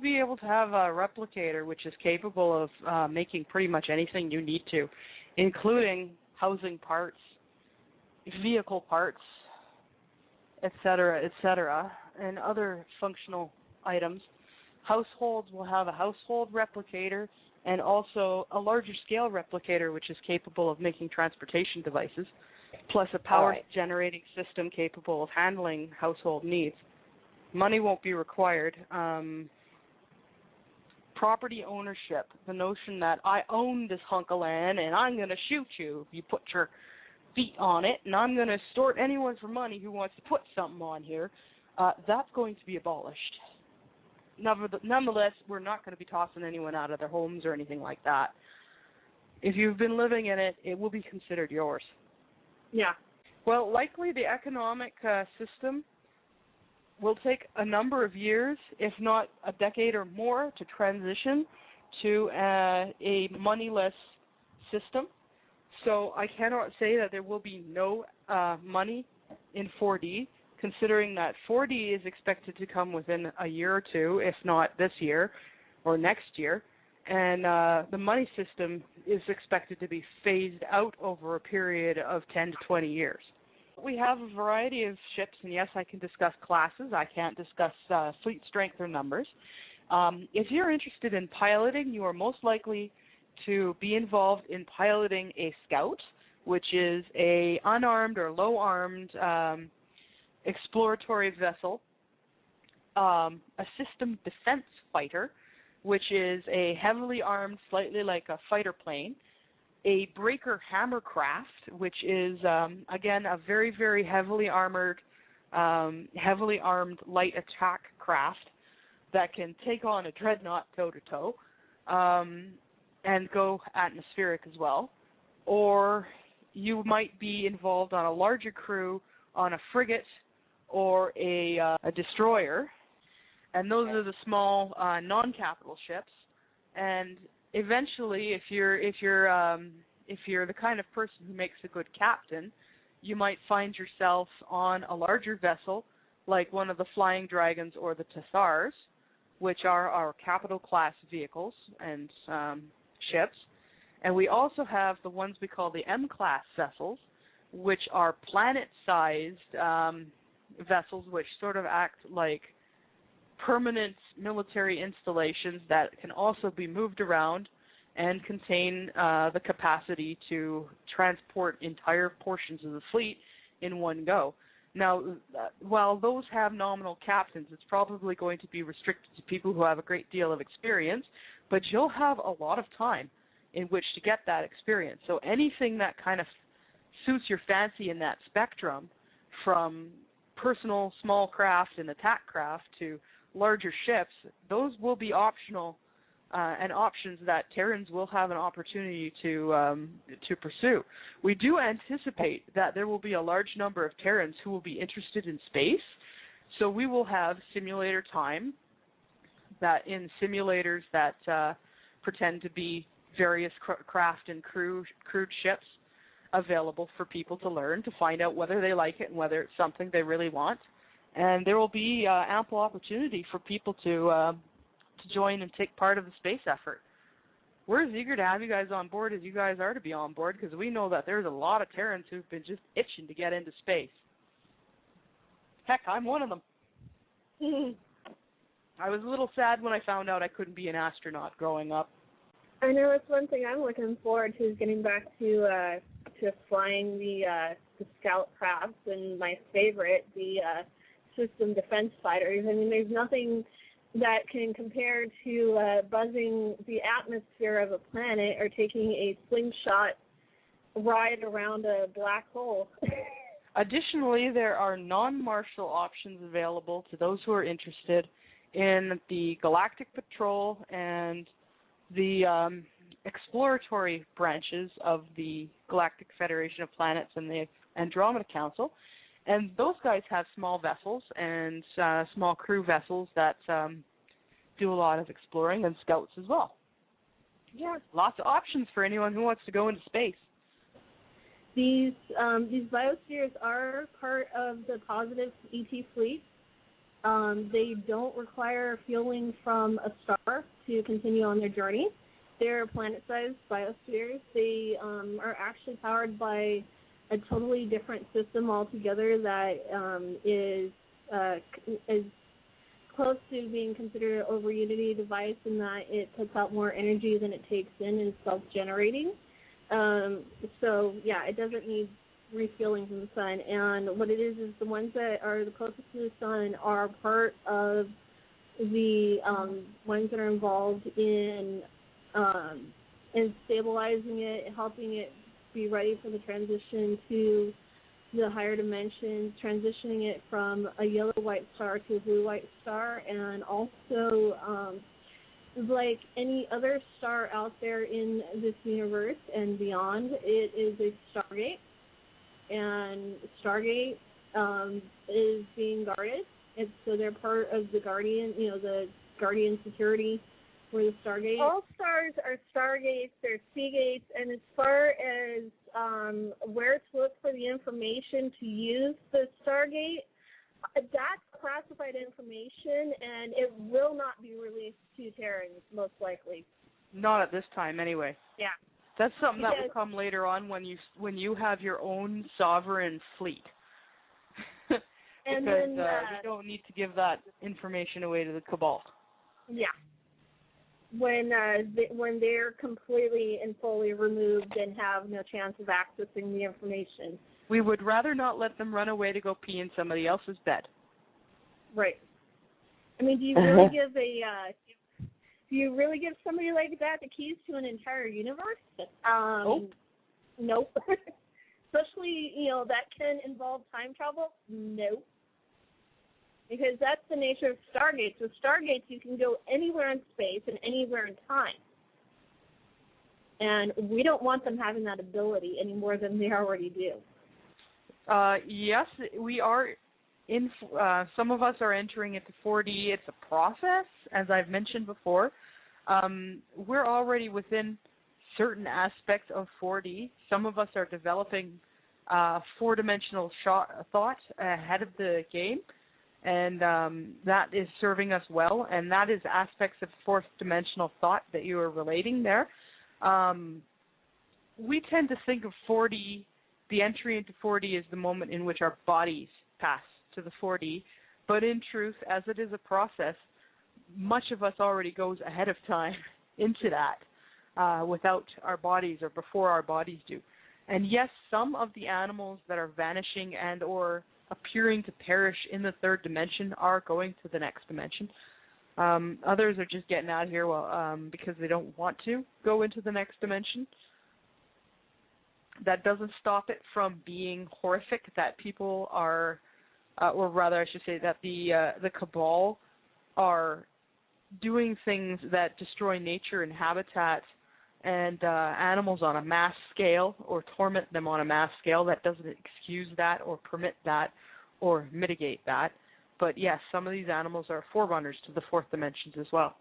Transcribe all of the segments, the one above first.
be able to have a replicator which is capable of making pretty much anything you need to, including housing parts, vehicle parts, etc., and other functional items. Households will have a household replicator and also a larger scale replicator which is capable of making transportation devices, plus a power generating system capable of handling household needs. Money won't be required. Property ownership, the notion that I own this hunk of land and I'm going to shoot you if you put your feet on it, and I'm going to extort anyone for money who wants to put something on here, that's going to be abolished. Nonetheless, we're not going to be tossing anyone out of their homes or anything like that. If you've been living in it, it will be considered yours. Yeah. Well, likely the economic system will take a number of years, if not a decade or more, to transition to a moneyless system. So I cannot say that there will be no money in 4D, considering that 4D is expected to come within a year or two, if not this year or next year. And the money system is expected to be phased out over a period of 10 to 20 years. We have a variety of ships, and yes, I can discuss classes. I can't discuss fleet strength or numbers. If you're interested in piloting, you are most likely to be involved in piloting a scout, which is a unarmed or low-armed exploratory vessel, a system defense fighter, which is a heavily armed, slightly like a fighter plane, a breaker hammer craft, which is, again, a very, very heavily armed light attack craft that can take on a dreadnought toe-to-toe, and go atmospheric as well. Or you might be involved on a larger crew on a frigate or a destroyer, and those are the small non-capital ships. And eventually, if you're the kind of person who makes a good captain, you might find yourself on a larger vessel, like one of the Flying Dragons or the Tathars, which are our capital class vehicles and ships. And we also have the ones we call the M-class vessels, which are planet-sized vessels which sort of act like permanent military installations that can also be moved around and contain the capacity to transport entire portions of the fleet in one go. Now, while those have nominal captains, it's probably going to be restricted to people who have a great deal of experience, but you'll have a lot of time in which to get that experience. So anything that kind of suits your fancy in that spectrum, from personal small craft and attack craft to larger ships, those will be optional and options that Terrans will have an opportunity to pursue. We do anticipate that there will be a large number of Terrans who will be interested in space, so we will have simulator time that in simulators that pretend to be various craft and crewed ships available for people to learn, to find out whether they like it and whether it's something they really want. And there will be ample opportunity for people to join and take part of the space effort. We're as eager to have you guys on board as you guys are to be on board, because we know that there's a lot of Terrans who've been just itching to get into space. Heck, I'm one of them. I was a little sad when I found out I couldn't be an astronaut growing up. I know it's one thing I'm looking forward to, is getting back to flying the scout crafts, and my favorite, the system defense fighters. I mean, there's nothing that can compare to buzzing the atmosphere of a planet or taking a slingshot ride around a black hole. Additionally, there are non-martial options available to those who are interested in the Galactic Patrol and the exploratory branches of the Galactic Federation of Planets and the Andromeda Council. And those guys have small vessels and small crew vessels that do a lot of exploring, and scouts as well. Yeah, lots of options for anyone who wants to go into space. These biospheres are part of the positive ET fleet? They don't require fueling from a star to continue on their journey. They're planet-sized biospheres. They are actually powered by a totally different system altogether that is close to being considered an over-unity device in that it puts out more energy than it takes in and is self-generating. So, yeah, it doesn't need refueling from the sun. And what it is the ones that are the closest to the sun are part of the ones that are involved in stabilizing it, helping it be ready for the transition to the higher dimensions, transitioning it from a yellow-white star to a blue-white star, and also like any other star out there in this universe and beyond, it is a Stargate, and Stargate is being guarded. So they're part of the Guardian, the Guardian security for the Stargate. All stars are Stargates, they're Seagates, and as far as where to look for the information to use the Stargate, that's classified information, and it will not be released to Terrans, most likely. Not at this time, anyway. Yeah. That's something that will come later on when you have your own sovereign fleet. And because then, we don't need to give that information away to the Cabal. Yeah. When they're completely and fully removed and have no chance of accessing the information. We would rather not let them run away to go pee in somebody else's bed. Right. I mean, do you really give somebody like that the keys to an entire universe? Nope. Especially, that can involve time travel? Nope. Because that's the nature of Stargates. With Stargates, you can go anywhere in space and anywhere in time. And we don't want them having that ability any more than they already do. Yes, we are. Some of us are entering into 4D. It's a process, as I've mentioned before. We're already within certain aspects of 4D. Some of us are developing four-dimensional thought ahead of the game. And that is serving us well, and that is aspects of fourth-dimensional thought that you are relating there. We tend to think of 4D, the entry into 4D is the moment in which our bodies pass to the 4D, but in truth, as it is a process, much of us already goes ahead of time into that without our bodies or before our bodies do. And yes, some of the animals that are vanishing and or appearing to perish in the third dimension are going to the next dimension. Others are just getting out of here because they don't want to go into the next dimension. That doesn't stop it from being horrific that people are, or rather I should say that the Cabal are doing things that destroy nature and habitat and animals on a mass scale or torment them on a mass scale. That doesn't excuse that or permit that or mitigate that. But yes, some of these animals are forerunners to the fourth dimensions as well.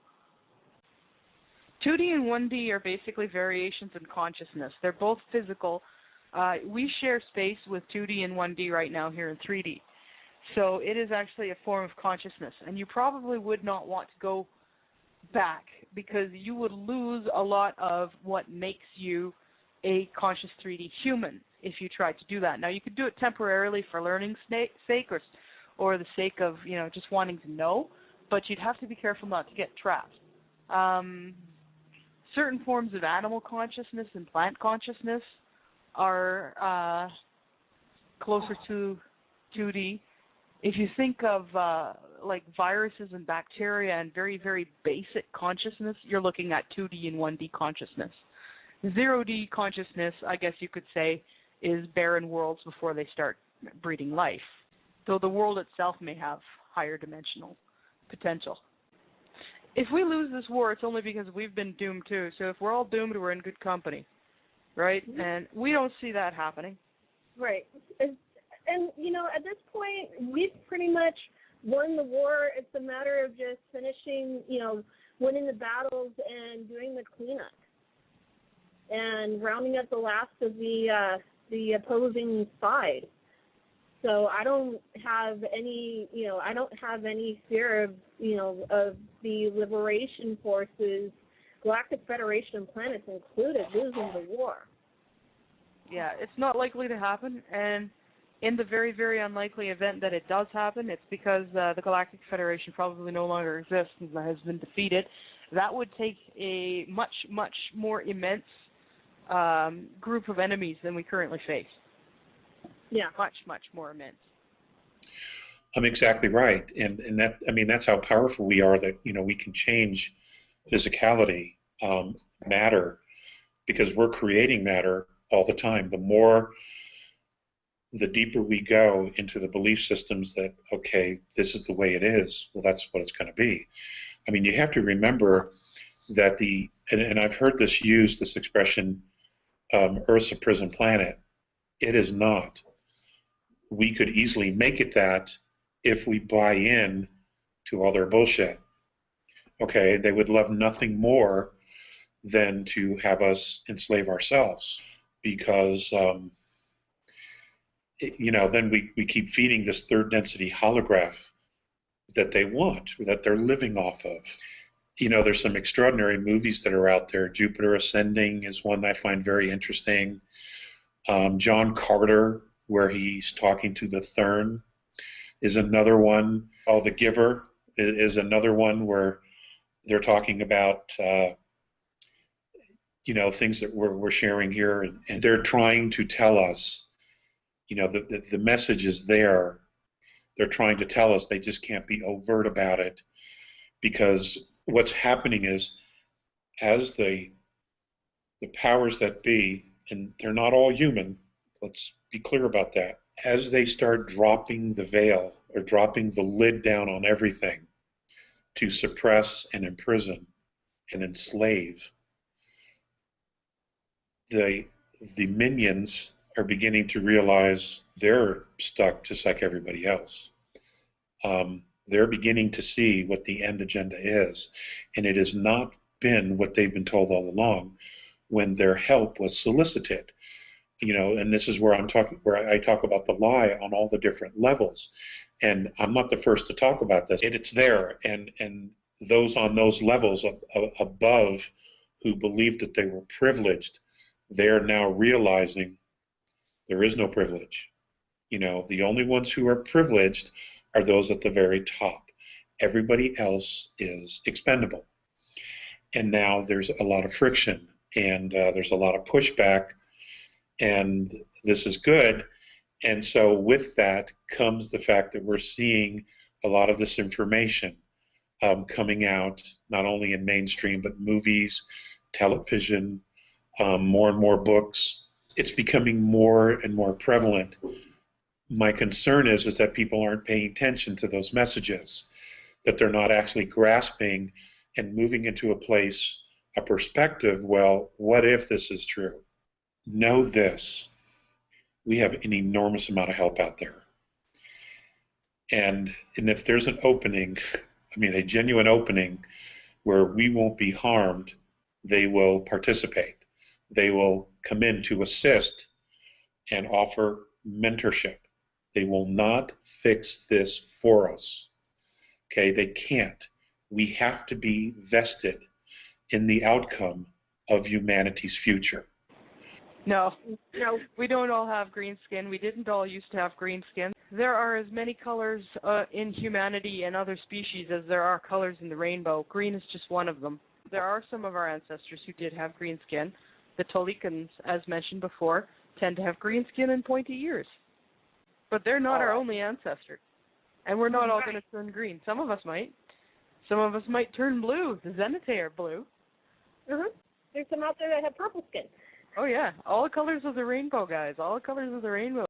2D and 1D are basically variations in consciousness. They're both physical. We share space with 2D and 1D right now here in 3D. So it is actually a form of consciousness. And you probably would not want to go back because you would lose a lot of what makes you a conscious 3D human if you tried to do that. Now, you could do it temporarily for learning's sake or the sake of, just wanting to know, but you'd have to be careful not to get trapped. Certain forms of animal consciousness and plant consciousness are closer to 2D. If you think of like viruses and bacteria and very, very basic consciousness, you're looking at 2D and 1D consciousness. 0D consciousness, I guess you could say, is barren worlds before they start breeding life, though the world itself may have higher dimensional potential. If we lose this war, it's only because we've been doomed too. So if we're all doomed, we're in good company, right? Mm-hmm. And we don't see that happening. Right. And, at this point, we've pretty much won the war. It's a matter of just finishing, winning the battles and doing the cleanup and rounding up the last of the opposing side. So I don't have any, I don't have any fear of, of the liberation forces, Galactic Federation of Planets included, losing the war. Yeah, it's not likely to happen, and in the very, very unlikely event that it does happen, it's because the Galactic Federation probably no longer exists and has been defeated. That would take a much, much more immense group of enemies than we currently face. Yeah. Much, much more immense. I'm exactly right. And that, I mean, that's how powerful we are, that, we can change physicality, matter, because we're creating matter all the time. The deeper we go into the belief systems that, okay, this is the way it is, well, that's what it's going to be. I mean, you have to remember that and I've heard this expression, Earth's a prison planet. It is not. We could easily make it that if we buy in to all their bullshit. Okay, they would love nothing more than to have us enslave ourselves, because then we keep feeding this third density holograph that they want, that they're living off of. There's some extraordinary movies that are out there. Jupiter Ascending is one that I find very interesting. John Carter, where he's talking to the Thurn, is another one. The Giver is another one where they're talking about things that we're sharing here, and they're trying to tell us, the message is there. They're trying to tell us, they just can't be overt about it, because what's happening is, as the powers that be, and they're not all human, let's be clear about that, as they start dropping the veil or dropping the lid down on everything to suppress and imprison and enslave, the minions are beginning to realize they're stuck just like everybody else. They're beginning to see what the end agenda is, and it has not been what they've been told all along when their help was solicited. And this is where I talk about the lie on all the different levels. And I'm not the first to talk about this. It's there, and those on those levels above who believed that they were privileged, they're now realizing there is no privilege. The only ones who are privileged are those at the very top. Everybody else is expendable. And now there's a lot of friction, and there's a lot of pushback, and this is good. And so with that comes the fact that we're seeing a lot of this information coming out, not only in mainstream, but movies, television, more and more books. It's becoming more and more prevalent. My concern is that people aren't paying attention to those messages, that they're not actually grasping and moving into a perspective, well, what if this is true? Know this: we have an enormous amount of help out there. And if there's an opening, a genuine opening where we won't be harmed, they will participate. They will come in to assist and offer mentorship. They will not fix this for us. Okay, they can't. We have to be vested in the outcome of humanity's future. No, we don't all have green skin. We didn't all used to have green skin. There are as many colors in humanity and other species as there are colors in the rainbow. Green is just one of them. There are some of our ancestors who did have green skin. The Tolikans, as mentioned before, tend to have green skin and pointy ears. But they're not our only ancestors. And we're not all going to turn green. Some of us might. Some of us might turn blue. The Zenithai are blue. There's some out there that have purple skin. Oh, yeah. All the colors of the rainbow, guys. All the colors of the rainbow.